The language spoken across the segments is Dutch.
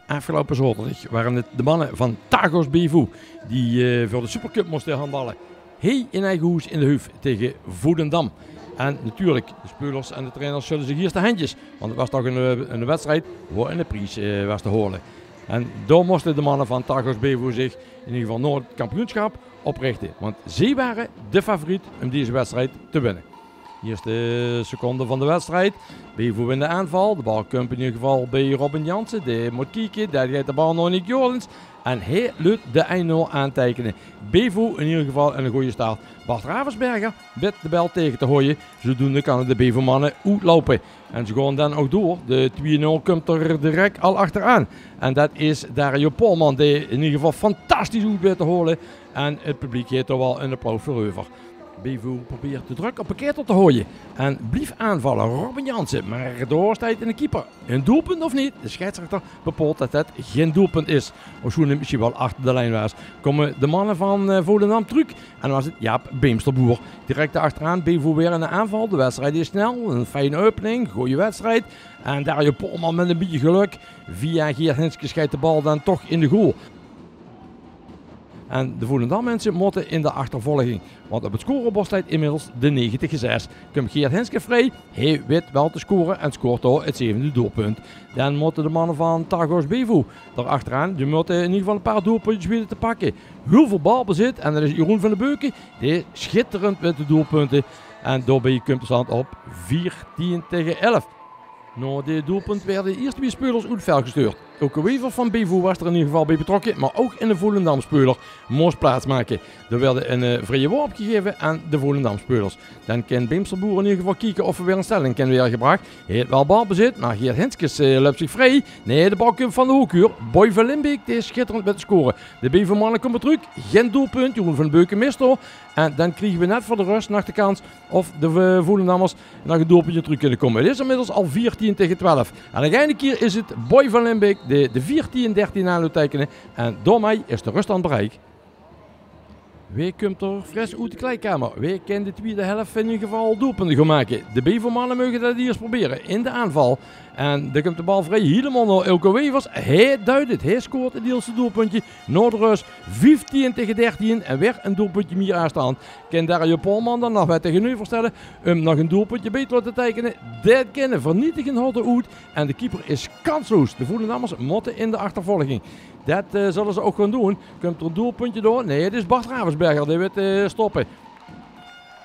Afgelopen zaterdag waren het de mannen van Tagos Bevo die voor de Supercup moesten handballen. In eigen hoes in de Huif tegen Volendam. En natuurlijk, de spelers en de trainers zullen zich hier de handjes. Want het was toch een wedstrijd waar een prijs was te horen. En daar moesten de mannen van Tagos Bevo zich in ieder geval Noord kampioenschap oprichten. Want zij waren de favoriet om deze wedstrijd te winnen. Eerste seconde van de wedstrijd. Bevo wint de aanval. De bal komt in ieder geval bij Robin Jansen. Die moet kijken. Daar gaat de bal nog niet Jordens. En hij lukt de 1-0 aantekenen. Bevo in ieder geval een goede start. Bart Ravensberger weet de bel tegen te gooien. Zodoende kan de Bevo-mannen uitlopen. En ze gaan dan ook door. De 2-0 komt er direct al achteraan. En dat is Dario Polman die in ieder geval fantastisch uit weet te horen. En het publiek heeft er wel een applaus voor over. Bevo probeert de druk op een te gooien. En blijft aanvallen. Robin Jansen. Maar door staat in de keeper. Een doelpunt of niet? De scheidsrechter bepaalt dat het geen doelpunt is. Of zo misschien wel achter de lijn was. Komen de mannen van Volendam terug. En dan was het Jaap Beemsterboer. Direct achteraan. Bevo weer in de aanval. De wedstrijd is snel. Een fijne opening. Goeie wedstrijd. En Dario Polman met een beetje geluk. Via Geert Henske scheidt de bal dan toch in de goal. En de Volendam mensen moeten in de achtervolging. Want op het scorebord staat inmiddels de 90-6. Komt Geert Henske vrij. Hij weet wel te scoren en scoort door het 7e doelpunt. Dan moeten de mannen van Tagos Bevo erachteraan. Die moeten in ieder geval een paar doelpuntjes weer te pakken. Heel veel balbezit. En dat is Jeroen van den Beuken. Die schitterend met de doelpunten. En daarbij komt de stand op 14-11. Nou, dit doelpunt werden de eerste 2 spelers uit het veld gestuurd. Ook een wever van Bevo was er in ieder geval bij betrokken, maar ook in de Volendam-speler moest plaatsmaken. Er werd een vrije worp gegeven aan de Volendam-spelers. Dan kan Beemsterboer in ieder geval kijken of er weer een stelling kan weer gebracht. Hij heeft wel balbezit, maar Geert Henskes loopt zich vrij. Nee, de bal komt van de hoekuur. Boy van Limbeek, die is schitterend met de scoren. De Bevo-mannen komen terug. Geen doelpunt, Jeroen van den Beuken mist door. En dan krijgen we net voor de rust nog de kans of de Volendammers nog een doelpuntje terug kunnen komen. Het is inmiddels al 14-12. En uiteindelijk keer is het Boy van Limbeek de 14-13 aan tekenen. En door mij is de rust aan het bereik. Wie komt er fris uit de kleedkamer? Wie kan de tweede helft in ieder geval doelpunten gaan maken? De Bevo-mannen mogen dat eerst proberen in de aanval. En dan komt de bal vrij helemaal naar Elko Wevers. Hij duidt het. Hij scoort het eerste doelpuntje. Noorderus 15-13 en weer een doelpuntje meer aanstaan. Kan Dario Polman dan nog wat tegenover stellen om nog een doelpuntje beter te tekenen? Dat kennen vernietigen houdt uit. En de keeper is kansloos. De Volendammers moeten in de achtervolging. Dat zullen ze ook gaan doen. Komt er een doelpuntje door? Nee, het is Bart Ravensberger die wil stoppen.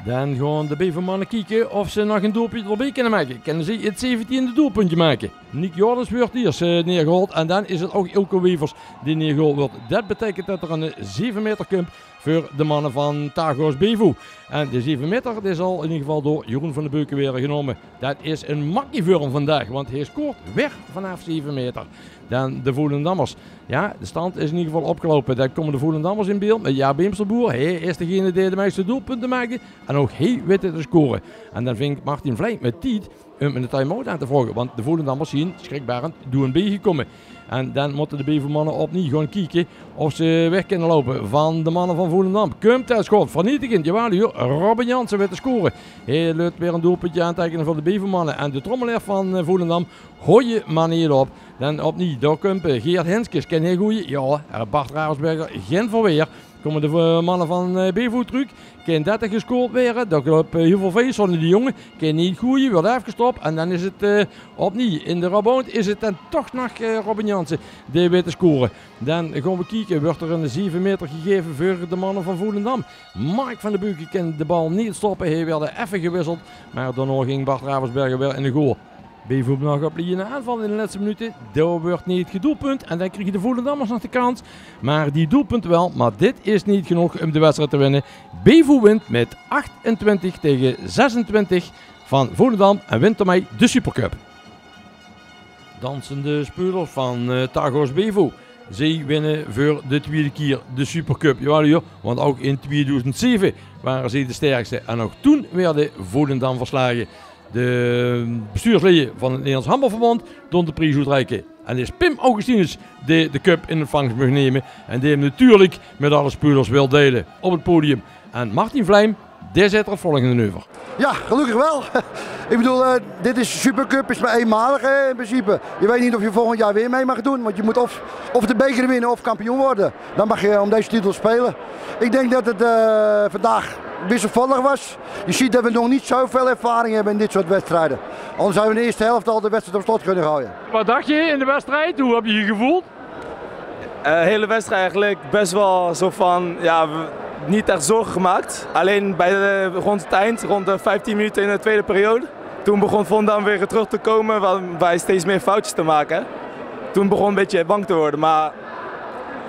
Dan gaan de Bevo-mannen kijken of ze nog een doelpuntje erbij kunnen maken. Kunnen ze het 17e doelpuntje maken? Nick Jordens wordt eerst neergehaald en dan is het ook Ilko Wevers die neergehaald wordt. Dat betekent dat er een 7 meter komt voor de mannen van Tagos Bevo. En de 7 meter is al in ieder geval door Jeroen van den Beuken weer genomen. Dat is een makkie voor hem vandaag, want hij scoort weg vanaf 7 meter. Dan de Volendammers. Ja, de stand is in ieder geval opgelopen. Dan komen de Volendammers in beeld met Jaap Beemsterboer. Hij is degene die de meeste doelpunten maakt. En ook hij weet het te scoren. En dan vindt Martin Vlijt met tijd om een time-out aan te vragen. Want de Volendammers zien schrikbarend door een B gekomen. En dan moeten de Bevo-mannen opnieuw gaan kijken of ze weg kunnen lopen van de mannen van Volendam. Komt het schot, vernietigend, jawel hier, Robin Jansen weet te scoren. Hij lukt weer een doelpuntje aantekenen voor de Bevo-mannen. En de trommelaar van Volendam gooien manier op. Dan opnieuw, daar komt Geert Henskes, ken hij goeie? Ja, Bart Ravensberger, geen verweer. Komen de mannen van Bevo terug. Kan 30 gescoord weer. Dat loopt heel veel feest van die jongen. Kan niet goeie, wordt afgestopt. En dan is het opnieuw. In de rebound is het dan toch nog Robin Jansen die weet te scoren. Dan gaan we kijken. Wordt er een 7 meter gegeven voor de mannen van Volendam. Mark van den Beuken kan de bal niet stoppen. Hij werd even gewisseld. Maar daarna ging Bart Ravensberger weer in de goal. Bevo nog op een aanval in de laatste minuten. Dat wordt niet het gedoelpunt. En dan krijgen de Volendammers nog de kans. Maar die doelpunt wel. Maar dit is niet genoeg om de wedstrijd te winnen. Bevo wint met 28-26 van Volendam. En wint ermee de Supercup. Dansende spelers van Tagos Bevo. Zij winnen voor de tweede keer de Supercup. Jawel, want ook in 2007 waren zij de sterkste. En ook toen werden Volendam verslagen. De bestuursleden van het Nederlands Handbalverband doen de prijs uitreiken. En het is Pim Augustinus die de cup in ontvangst mag nemen. En die hem natuurlijk met alle spelers wil delen op het podium. En Martin Vlijm Dit zit er het volgende nu voor. Ja, gelukkig wel. Ik bedoel, dit is Supercup, is maar eenmalig in principe. Je weet niet of je volgend jaar weer mee mag doen, want je moet of de beker winnen of kampioen worden. Dan mag je om deze titel spelen. Ik denk dat het vandaag wisselvallig was. Je ziet dat we nog niet zoveel ervaring hebben in dit soort wedstrijden. Anders zouden we in de eerste helft al de wedstrijd op slot kunnen gooien. Wat dacht je in de wedstrijd? Hoe heb je je gevoeld? De hele wedstrijd eigenlijk best wel zo van, ja, niet echt zorgen gemaakt. Alleen rond het eind, rond de 15 minuten in de tweede periode. Toen begon Volendam weer terug te komen, waarbij steeds meer foutjes te maken. Toen begon een beetje bang te worden, maar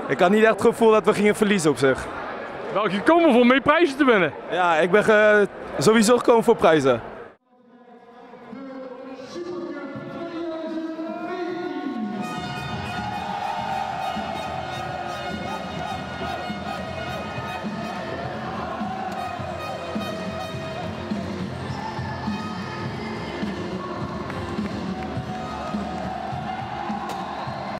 ik had niet echt het gevoel dat we gingen verliezen op zich. Wel gekomen voor mee prijzen te winnen. Ja, ik ben sowieso gekomen voor prijzen.